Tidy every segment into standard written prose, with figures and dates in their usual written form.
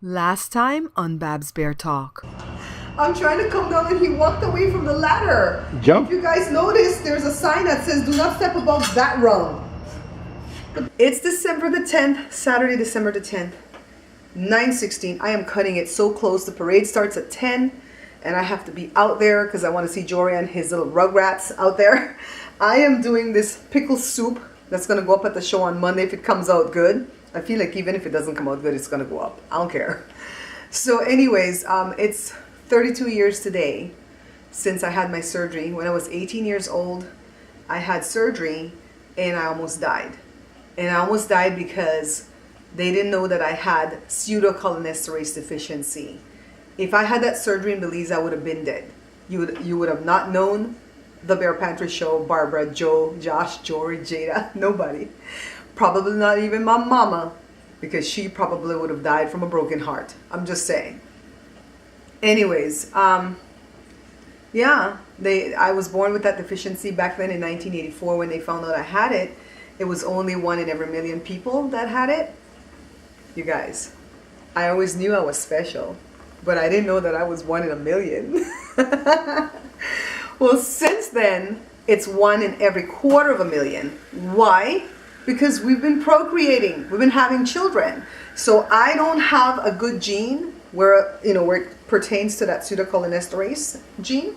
Last time on Babs Bear Talk. I'm trying to come down and he walked away from the ladder. Jump. If you guys notice, there's a sign that says do not step above that rung. It's December the 10th, Saturday, December the 10th, 9:16. I am cutting it so close. The parade starts at 10 and I have to be out there because I want to see Jory and his little rugrats out there. I am doing this pickle soup that's going to go up at the show on Monday if it comes out good. I feel like even if it doesn't come out good, it's going to go up. I don't care. So anyways, it's 32 years today since I had my surgery. When I was 18 years old, I had surgery and I almost died. And I almost died because they didn't know that I had pseudocholinesterase deficiency. If I had that surgery in Belize, I would have been dead. You would have not known the Bear Pantry Show, Barbara, Joe, Josh, Jory, Jada, nobody. Probably not even my mama, because she probably would have died from a broken heart. I'm just saying. Anyways, yeah, I was born with that deficiency back then in 1984 when they found out I had it. It was only 1 in every million people that had it. You guys, I always knew I was special, but I didn't know that I was 1 in a million. Well, since then, it's 1 in every quarter of a million. Why? Because we've been procreating, we've been having children. So I don't have a good gene where it pertains to that pseudocholinesterase gene.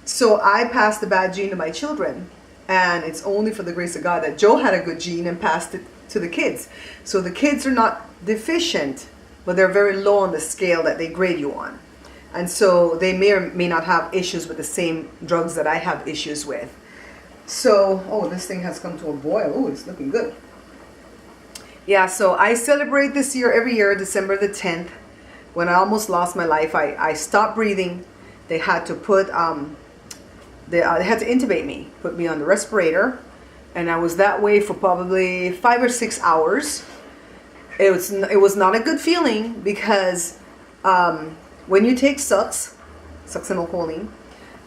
So I passed the bad gene to my children. And it's only for the grace of God that Joe had a good gene and passed it to the kids. So the kids are not deficient, but they're very low on the scale that they grade you on. And so they may or may not have issues with the same drugs that I have issues with. So, oh, this thing has come to a boil. Oh, it's looking good. Yeah, so I celebrate this year every year, December the 10th. When I almost lost my life, I stopped breathing. They had to put, they had to intubate me, put me on the respirator. And I was that way for probably 5 or 6 hours. It was not a good feeling because when you take succinylcholine,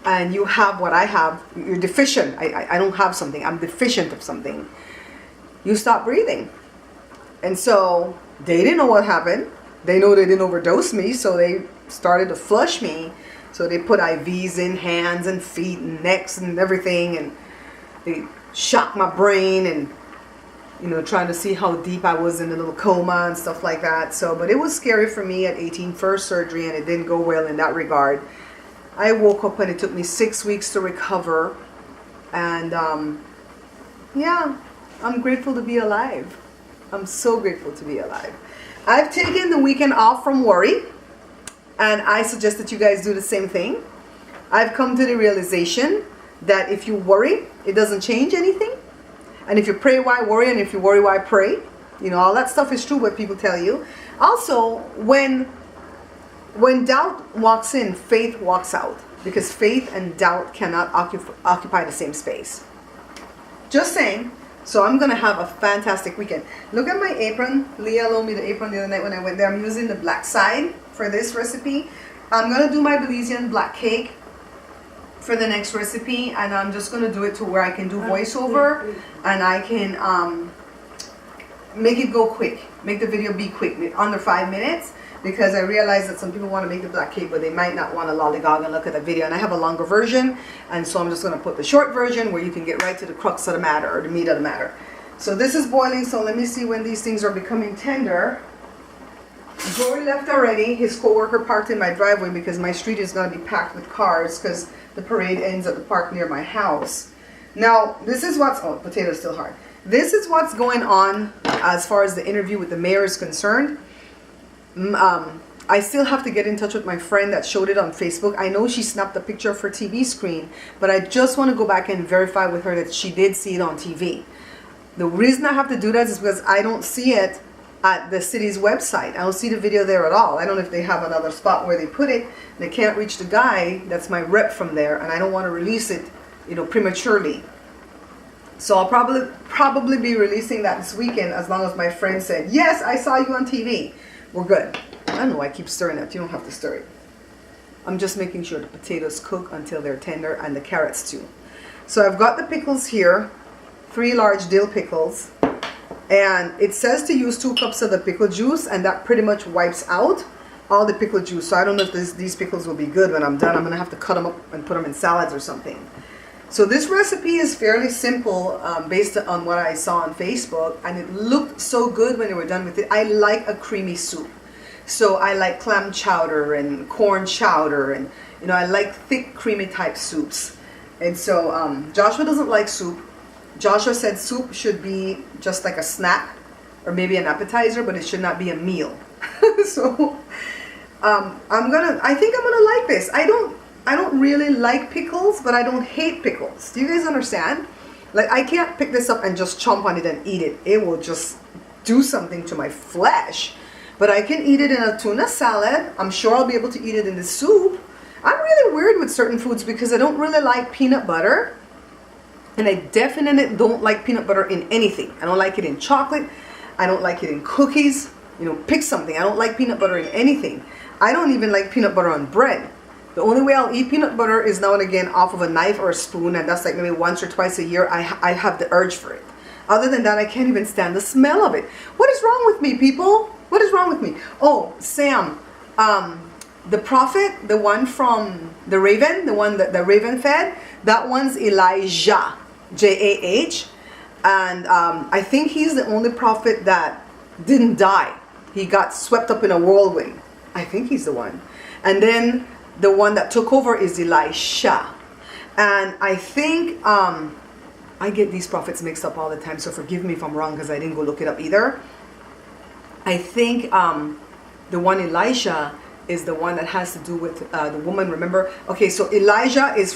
and you have what I have, you're deficient. I don't have something, I'm deficient of something. You stop breathing. And so they didn't know what happened. They know they didn't overdose me, so they started to flush me. So they put IVs in hands and feet and necks and everything, and they shocked my brain and trying to see how deep I was in a little coma and stuff like that. So, but it was scary for me at 18, first surgery, and it didn't go well in that regard. I woke up and it took me 6 weeks to recover. And yeah, I'm grateful to be alive. I'm so grateful to be alive. I've taken the weekend off from worry. And I suggest that you guys do the same thing. I've come to the realization that if you worry, it doesn't change anything. And if you pray, why worry? And if you worry, why pray? All that stuff is true, what people tell you. Also, when doubt walks in, faith walks out. Because faith and doubt cannot occupy the same space. Just saying. So I'm going to have a fantastic weekend. Look at my apron. Leah loaned me the apron the other night when I went there. I'm using the black side for this recipe. I'm going to do my Belizean Black Cake for the next recipe. And I'm just going to do it to where I can do voiceover. And I can make it go quick. Make the video be quick, under 5 minutes. Because I realize that some people want to make the black cake, but they might not want to lollygog and look at the video. And I have a longer version, and so I'm just going to put the short version where you can get right to the crux of the matter, or the meat of the matter. So this is boiling, so let me see when these things are becoming tender. Jory left already. His co-worker parked in my driveway because my street is going to be packed with cars because the parade ends at the park near my house. Now, this is what's... Oh, potato's still hard. This is what's going on as far as the interview with the mayor is concerned. I still have to get in touch with my friend that showed it on Facebook. I know she snapped a picture of her TV screen, but I just want to go back and verify with her that she did see it on TV. The reason I have to do that is because I don't see it at the city's website. I don't see the video there at all. I don't know if they have another spot where they put it. They can't reach the guy that's my rep from there, and I don't want to release it, prematurely. So I'll probably be releasing that this weekend as long as my friend said, yes, I saw you on TV. We're good. I don't know why I keep stirring it. You don't have to stir it. I'm just making sure the potatoes cook until they're tender, and the carrots too. So I've got the pickles here. 3 large dill pickles. And it says to use 2 cups of the pickle juice, and that pretty much wipes out all the pickle juice. So I don't know if these pickles will be good when I'm done. I'm gonna have to cut them up and put them in salads or something. So this recipe is fairly simple, based on what I saw on Facebook, and it looked so good when they were done with it. I like a creamy soup. So I like clam chowder and corn chowder, and you know, I like thick creamy type soups. And so Joshua doesn't like soup. Joshua said soup should be just like a snack or maybe an appetizer, but it should not be a meal. So I think I'm gonna like this. I don't really like pickles, but I don't hate pickles. Do you guys understand? Like, I can't pick this up and just chomp on it and eat it. It will just do something to my flesh. But I can eat it in a tuna salad. I'm sure I'll be able to eat it in the soup. I'm really weird with certain foods because I don't really like peanut butter. And I definitely don't like peanut butter in anything. I don't like it in chocolate. I don't like it in cookies. You know, pick something. I don't like peanut butter in anything. I don't even like peanut butter on bread. The only way I'll eat peanut butter is now and again off of a knife or a spoon, and that's like maybe once or twice a year. I have the urge for it. Other than that, I can't even stand the smell of it. What is wrong with me, people? What is wrong with me? Oh, Sam, the prophet, the one from the raven, the one that the raven fed, that one's Elijah. Jah, and I think he's the only prophet that didn't die. He got swept up in a whirlwind. I think he's the one. And then the one that took over is Elisha. And I think I get these prophets mixed up all the time, so forgive me if I'm wrong because I didn't go look it up either. I think the one Elisha is the one that has to do with the woman, remember? Okay, so Elijah is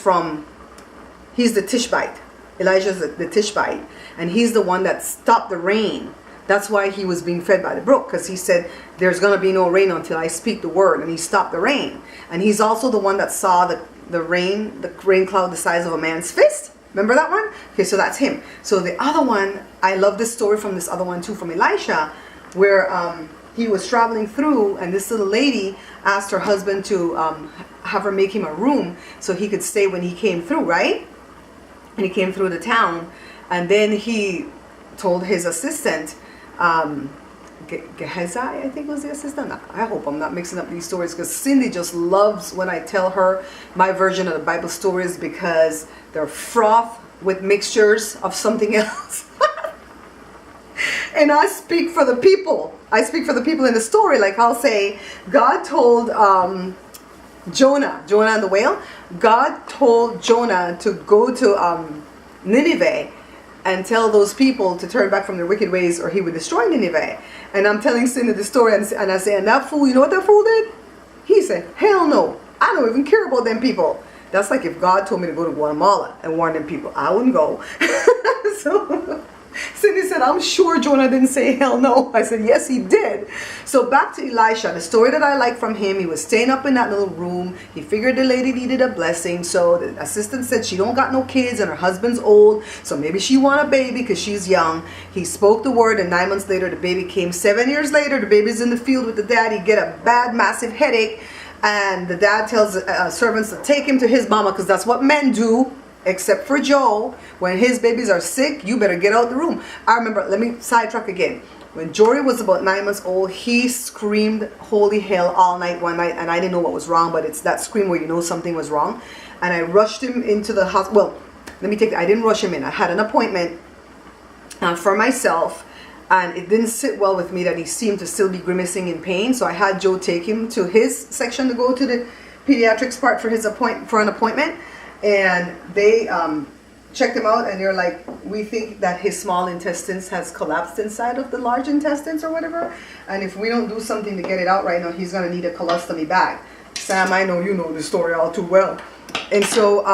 he's the Tishbite. Elijah's the Tishbite, and he's the one that stopped the rain. That's why he was being fed by the brook, because he said, there's going to be no rain until I speak the word, and he stopped the rain. And he's also the one that saw the rain cloud the size of a man's fist. Remember that one? Okay, so that's him. So the other one, I love this story from this other one too, from Elisha, where he was traveling through, and this little lady asked her husband to have her make him a room so he could stay when he came through, right? And he came through the town, and then he told his assistant, Gehazi, I think was the assistant. I hope I'm not mixing up these stories, because Cindy just loves when I tell her my version of the Bible stories, because they're froth with mixtures of something else. And I speak for the people. I speak for the people in the story. Like, I'll say, God told Jonah and the whale, God told Jonah to go to Nineveh and tell those people to turn back from their wicked ways or he would destroy Nineveh. And I'm telling Cindy the story, and I say, and that fool, you know what that fool did? He said, hell no, I don't even care about them people. That's like if God told me to go to Guatemala and warn them people. I wouldn't go. So Cindy said, I'm sure Jonah didn't say hell no. I said, yes, he did. So back to Elisha, the story that I like from him, he was staying up in that little room. He figured the lady needed a blessing. So the assistant said she don't got no kids and her husband's old, so maybe she want a baby because she's young. He spoke the word, and 9 months later the baby came. 7 years later, the baby's in the field with the daddy, get a bad massive headache, and the dad tells servants to take him to his mama, because that's what men do. Except for Joe, when his babies are sick, you better get out the room. I remember, let me sidetrack again. When Jory was about 9 months old, he screamed holy hell all night one night, and I didn't know what was wrong, but it's that scream where you know something was wrong. And I rushed him into the hospital. Well, I didn't rush him in. I had an appointment for myself, and it didn't sit well with me that he seemed to still be grimacing in pain. So I had Joe take him to his section to go to the pediatrics part for an appointment. And they checked him out, and they're like, we think that his small intestines has collapsed inside of the large intestines or whatever, and if we don't do something to get it out right now, he's going to need a colostomy bag. Sam, I know you know the story all too well. And so,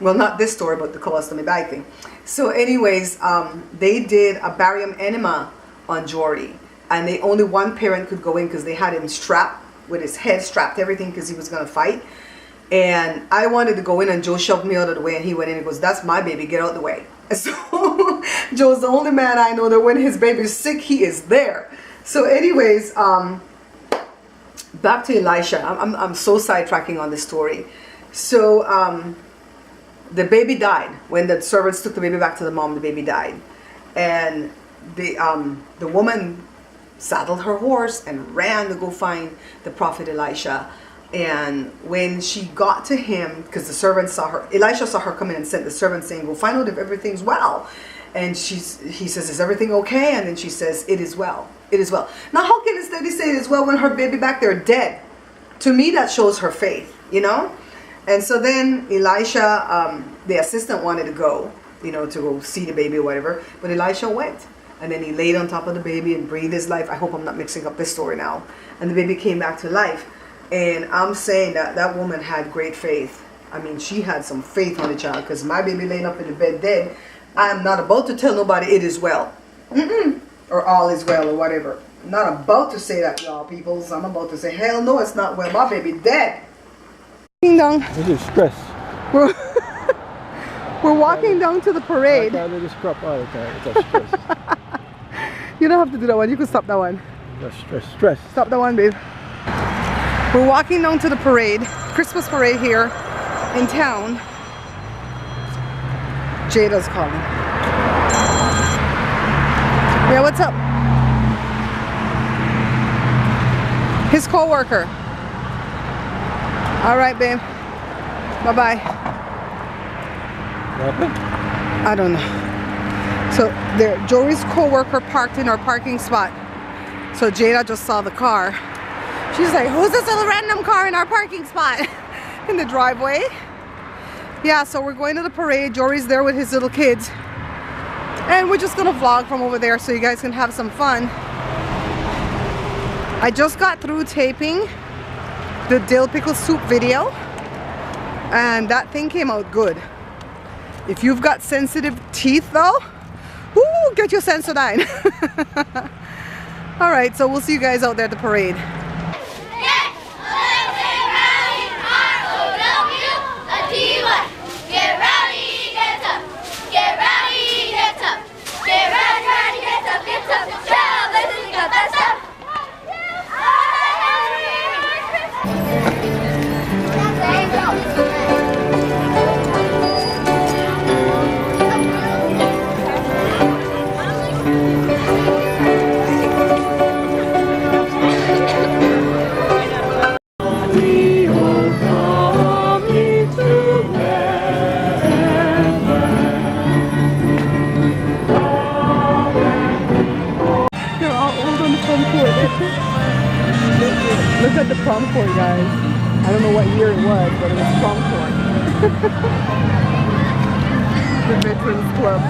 well, not this story, but the colostomy bag thing. So anyways, they did a barium enema on Jory, and only one parent could go in because they had him strapped with his head strapped, everything, because he was going to fight. And I wanted to go in, and Joe shoved me out of the way, and he went in and goes, that's my baby, get out of the way. And so Joe's the only man I know that when his baby's sick, he is there. So anyways, back to Elisha. I'm so sidetracking on this story. So the baby died. When the servants took the baby back to the mom, the baby died. And the woman saddled her horse and ran to go find the prophet Elisha. And when she got to him, because the servant saw her, Elisha saw her come in and sent the servant saying, go find out if everything's well. And he says, is everything okay? And then she says, it is well. It is well. Now, how can this lady say it is well when her baby back there dead? To me, that shows her faith, you know? And so then Elisha, the assistant wanted to go, you know, to go see the baby or whatever. But Elisha went. And then he laid on top of the baby and breathed his life. I hope I'm not mixing up this story now. And the baby came back to life. And I'm saying that that woman had great faith. I mean, she had some faith on the child, because my baby laying up in the bed dead, I'm not about to tell nobody it is well. Or all is well or whatever. I'm not about to say that, y'all peoples. I'm about to say, hell no, it's not well. My baby dead. This is stress. We're walking down to the parade. I can't crop all the time. It's a stress. You don't have to do that one. You can stop that one. It's stress. Stop that one, babe. We're walking down to the parade, Christmas parade here in town. Jada's calling. Yeah, what's up? His co-worker. All right, babe. Bye-bye. What happened? I don't know. So there, Jory's co-worker parked in our parking spot. So Jada just saw the car. She's like, who's this little random car in our parking spot? In the driveway. Yeah, so we're going to the parade. Jory's there with his little kids. And we're just gonna vlog from over there so you guys can have some fun. I just got through taping the dill pickle soup video. And that thing came out good. If you've got sensitive teeth though, woo, get your Sensodyne. All right, so we'll see you guys out there at the parade. Get rowdy, get tough. Get rowdy, get tough. Get rowdy, rowdy, get tough, get tough. Trailblazers, got that stuff. Look at the prom court, guys. I don't know what year it was, but it was prom court. The Veterans Club.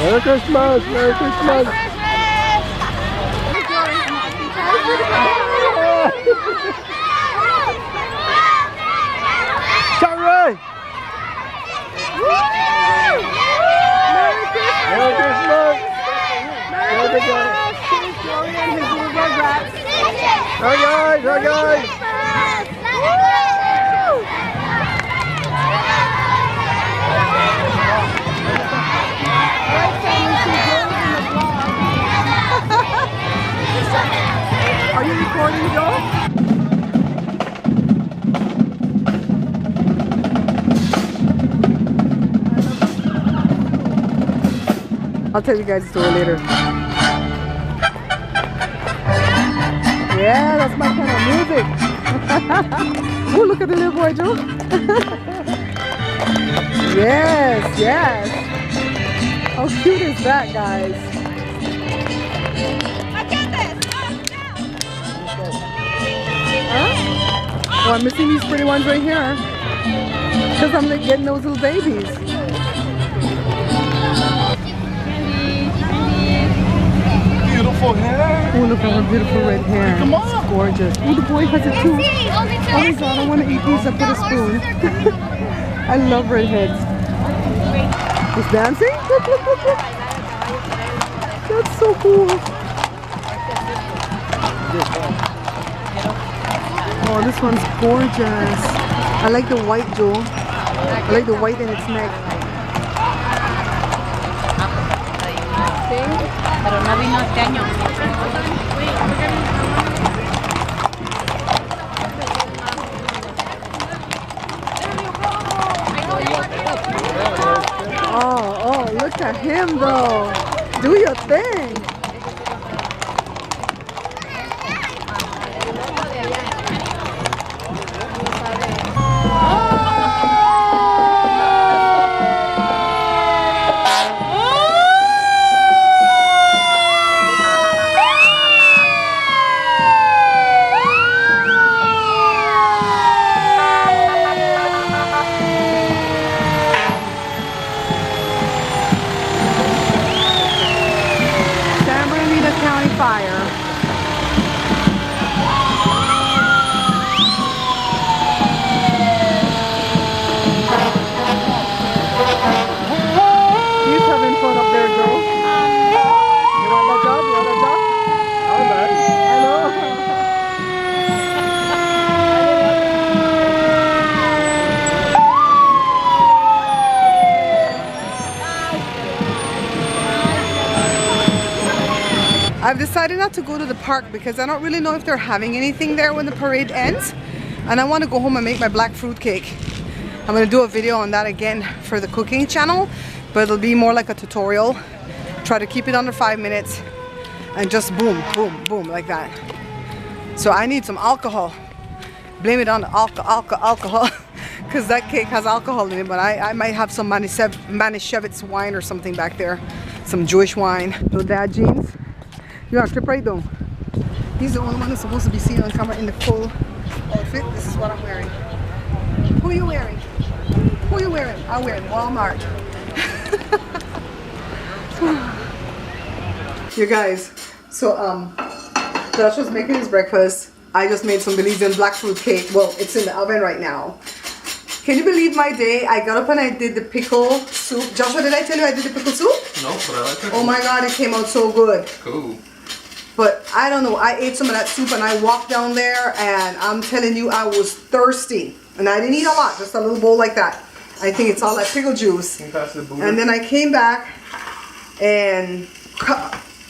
Merry Christmas! Merry Christmas! Jory! Merry Christmas! Merry Christmas! Jory and his little rugrats. Hi guys! Hi guys! Are you recording, Joe? I'll tell you guys the story later. Yeah, that's my kind of music. Oh, look at the little boy, Joe. Yes, yes. How cute is that, guys? Huh? Oh, I'm missing these pretty ones right here. Because I'm like getting those little babies. Beautiful hair. Oh, look at her beautiful red hair. Come on. It's gorgeous. Oh, the boy has it too. Oh my god, I want to eat these up with a spoon. I love redheads. He's dancing? Look, look, look, look. That's so cool. Oh, this one's gorgeous. I like the white, Joe. I like the white in its neck. Pero no vino este año. Oh, look at him though. Do your thing. Fire. He's having fun up there, Joe. You want that job? You want that job? I'm back. I know. I've decided not to go to the park because I don't really know if they're having anything there when the parade ends. And I want to go home and make my black fruit cake. I'm going to do a video on that again for the cooking channel, but it'll be more like a tutorial. Try to keep it under 5 minutes and just boom, boom, boom, like that. So I need some alcohol. Blame it on the alcohol because that cake has alcohol in it, but I might have some Manischewitz wine or something back there. Some Jewish wine. Little dad jeans. You got a clip right though. He's the only one that's supposed to be seen on camera in the full outfit. This is what I'm wearing. Who are you wearing? Who are you wearing? I'm wearing Walmart. You guys, so Josh was making his breakfast. I just made some Belizean black fruit cake. Well, it's in the oven right now. Can you believe my day? I got up and I did the pickle soup. Joshua, did I tell you I did the pickle soup? No, but I like pickle. Oh my god, it came out so good. Cool. But I don't know, I ate some of that soup and I walked down there and I'm telling you I was thirsty. And I didn't eat a lot, just a little bowl like that. I think it's all that pickle juice. Can you pass the boomer? And then I came back and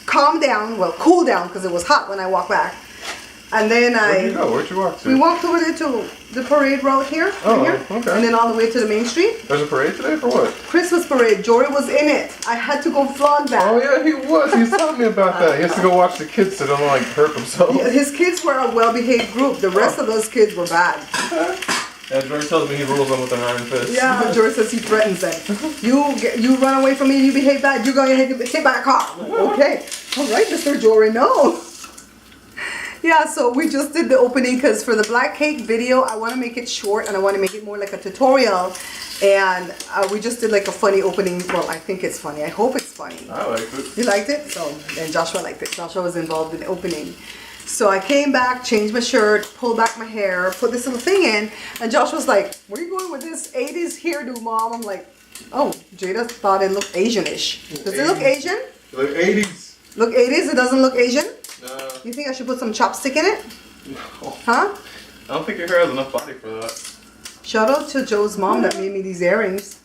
calmed down, well, cooled down because it was hot when I walked back. And then Where'd you go? Where'd you walk to? we walked over there to the parade route here, Oh, here, okay. and then all the way to the main street. There's a parade today for what? Christmas parade. Jory was in it. I had to go vlog that. Oh yeah, he was. He was telling me about that. He has to go watch the kids so they don't like hurt themselves. His kids were a well-behaved group. The rest of those kids were bad. Yeah, Jory tells me he rules them with an iron fist. Yeah, Jory says he threatens them. You run away from me and you behave bad, you're going to get hit by a car. Okay. All right, Mr. Jory, no. Yeah, so we just did the opening because for the black cake video, I want to make it short and I want to make it more like a tutorial. And we just did like a funny opening. Well, I think it's funny. I hope it's funny. I liked it. You liked it? So, and Joshua liked it. Joshua was involved in the opening. So I came back, changed my shirt, pulled back my hair, put this little thing in, and Josh was like, where are you going with this 80s hairdo, Mom? I'm like, oh, Jada thought it looked Asian-ish. Does it look Asian? Like 80s. Look 80s? It doesn't look Asian? No. You think I should put some chopstick in it? No. Huh? I don't think your hair has enough body for that. Shout out to Joe's mom that made me these earrings.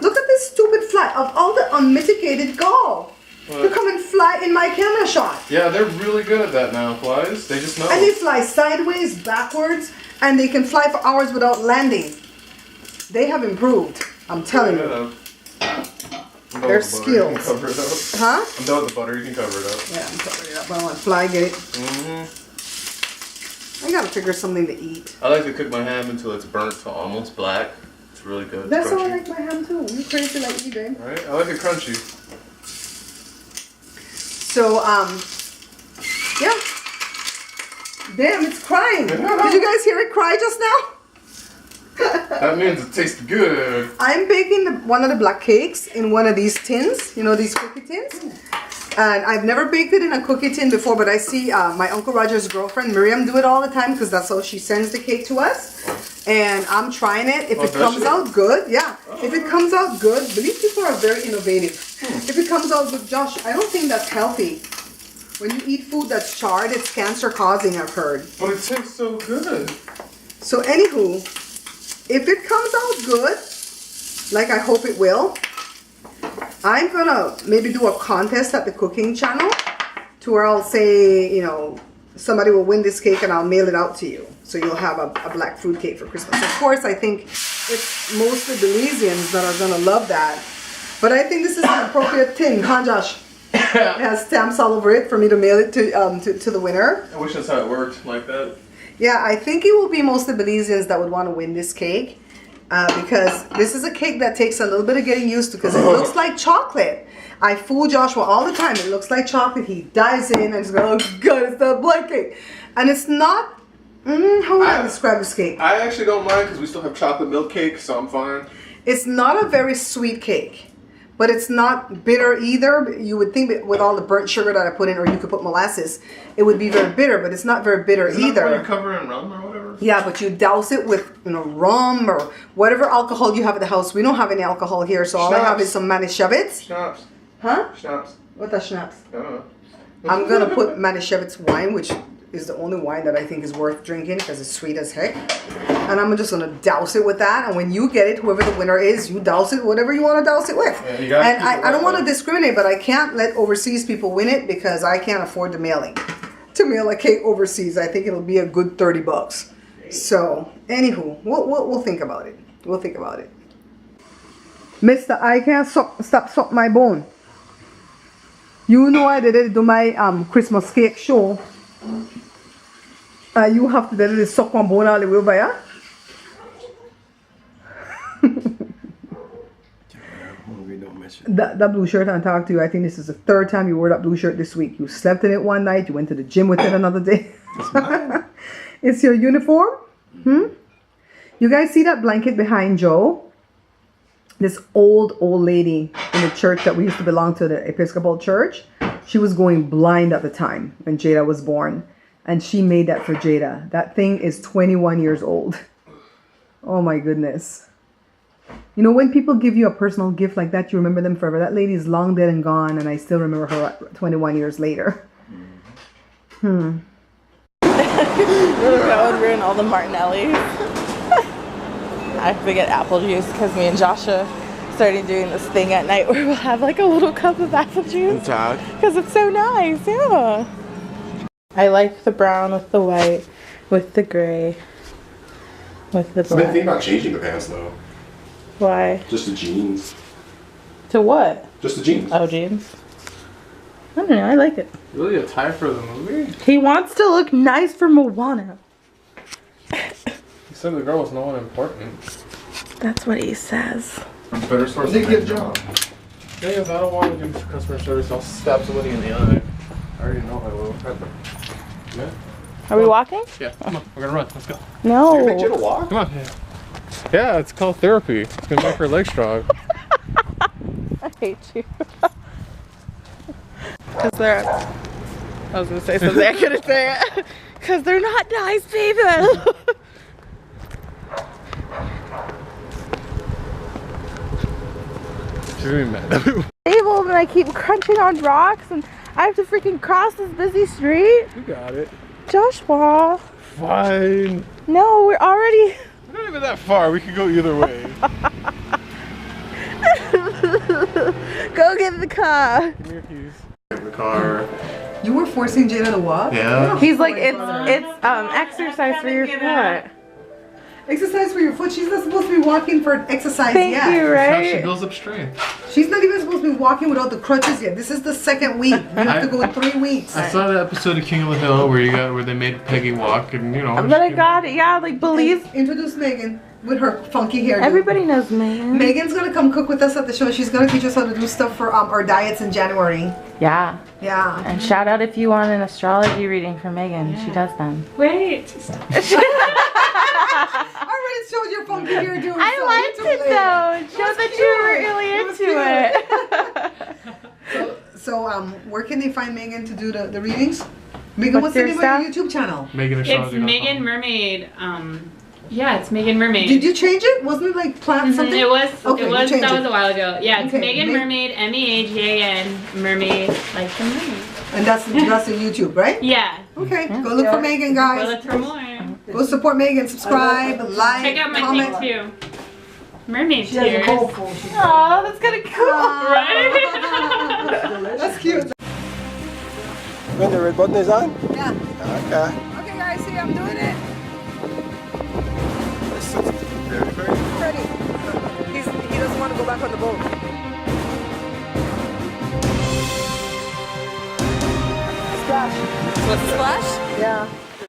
Look at this stupid fly. Of all the unmitigated gall. What? You come and fly in my camera shot. Yeah, they're really good at that now, flies. They just know. And they fly sideways, backwards, and they can fly for hours without landing. They have improved. I'm telling you. Their skills. You can cover it up. Huh? I'm done with the butter. You can cover it up. Yeah, I'm covering it up. I want to fly, get it. I gotta figure something to eat. I like to cook my ham until it's burnt to almost black. It's really good. That's It's how I crunchy. like my ham too. You crazy like me, babe? Right? I like it crunchy. So, yeah. Damn, it's crying. Did you guys hear it cry just now? That means it tastes good. I'm baking one of the black cakes in one of these tins. You know, these cookie tins? And I've never baked it in a cookie tin before, but I see my Uncle Roger's girlfriend, Miriam, do it all the time because that's how she sends the cake to us. And I'm trying it. If it comes out good, yeah. If it comes out good, these people are very innovative. If it comes out good, Josh, I don't think that's healthy. When you eat food that's charred, it's cancer causing, I've heard. But it tastes so good. So anywho, if it comes out good, like I hope it will, I'm gonna maybe do a contest at the cooking channel to where I'll say, you know, somebody will win this cake and I'll mail it out to you. So you'll have a black fruit cake for Christmas. Of course, I think it's mostly Belizeans that are gonna love that. But I think this is an appropriate thing, huh, Josh? It has stamps all over it for me to mail it to the winner. I wish that's how it worked, like that. Yeah, I think it will be mostly Belizeans that would want to win this cake. Because this is a cake that takes a little bit of getting used to because it looks like chocolate. I fool Joshua all the time. It looks like chocolate. He dives in and he's going, oh God, it's that black cake. And it's not, how would I describe this cake? I actually don't mind because we still have chocolate milk cake, so I'm fine. It's not a very sweet cake. But it's not bitter either. You would think that with all the burnt sugar that I put in, or you could put molasses, it would be very bitter, but it's not very bitter either. Isn't that cover in rum or whatever? Yeah, but you douse it with, you know, rum or whatever alcohol you have at the house. We don't have any alcohol here, so all I have is some manischewitz. Schnapps. Huh? Schnapps. What the schnapps? I don't know. I'm gonna put manischewitz wine, which is the only wine that I think is worth drinking because it's sweet as heck. And I'm just gonna douse it with that. And when you get it, whoever the winner is, you douse it whatever you want to douse it with. Yeah, you gotta and keep it I don't right want to discriminate, but I can't let overseas people win it because I can't afford the mailing. To mail a cake overseas, I think it'll be a good $30. So, anywho, we'll think about it. We'll think about it. Mister, I can't stop suck my bone. You know I did it do my Christmas cake show. You have to do it suck my bone all the way over here. That blue shirt I'm talking to you, I think this is the third time you wore that blue shirt this week. You slept in it one night, you went to the gym with it another day. It's your uniform? You guys see that blanket behind Joe? This old lady in the church that we used to belong to, the Episcopal Church. She was going blind at the time when Jada was born. And she made that for Jada. That thing is 21 years old. Oh my goodness. You know, when people give you a personal gift like that, you remember them forever. That lady is long dead and gone, and I still remember her 21 years later. We're going ruin all the Martinellis. I have to get apple juice because me and Joshua started doing this thing at night where we'll have like a little cup of apple juice. Because it's so nice, yeah. I like the brown with the white, with the gray, with the black. I'm thinking about changing the pants though. Why? Just the jeans. To what? Just the jeans. Oh, jeans. I don't know, I like it. Really a tie for the movie? He wants to look nice for Moana. You said the girl was no one important. That's what he says. Better source of income. Yeah, I don't want to do customer service. I'll stab somebody in the eye. I already know I will. Yeah. Are we walking? Yeah. Come on, we're gonna run. Let's go. No. You're gonna get a walk? Come on. Yeah, it's called therapy. It's gonna make her legs strong. I hate you. Cause they're. I was gonna say something I couldn't say it. Cause they're not nice people. She's gonna be mad. Table and I keep crunching on rocks and I have to freaking cross this busy street. You got it. Joshua. Fine. No, we're already. We're not even that far. We could go either way. Go get in the car. Give me your keys. Get in the car. You were forcing Jada to walk? Yeah. He's like, it's exercise for your foot. Exercise for your foot. She's not supposed to be walking for exercise Thank yet. you, That's how she right? builds up strength. She's not even supposed to be walking without the crutches yet. This is the second week. You have to go 3 weeks. I saw that episode of King of the Hill where they made Peggy walk, and you know. But I got it, yeah, like Belize. Introduce Megan. with her funky hair. Everybody knows Megan. Megan's gonna come cook with us at the show. She's gonna teach us how to do stuff for our diets in January. Yeah. Yeah. And shout out if you want an astrology reading from Megan. She does them. Wait. I already showed your funky hair, dude. I liked it though. It showed that you were really into it. So where can they find Megan to do the readings? Megan, what's the your name stuff? of your YouTube channel? Megan It's Astrology. Megan Mermaid. Yeah, it's Megan Mermaid. Did you change it? Wasn't it like plant something? It was. Okay, it was. you changed That it. was a while ago. Yeah, it's Okay, Megan Mermaid. MEAGAN Mermaid, like the mermaid. And that's the YouTube, right? Yeah. Okay, go look for Megan, Go guys. look for more. Go support Megan. Subscribe, like, Check out my comment. thing too. Mermaid tears. Oh, that's kind of cool. Right? That's cute. When the red button is on? Yeah. Okay. Okay, guys, see, I'm doing it. Ready. He doesn't want to go back on the boat. What's the splash? Yeah.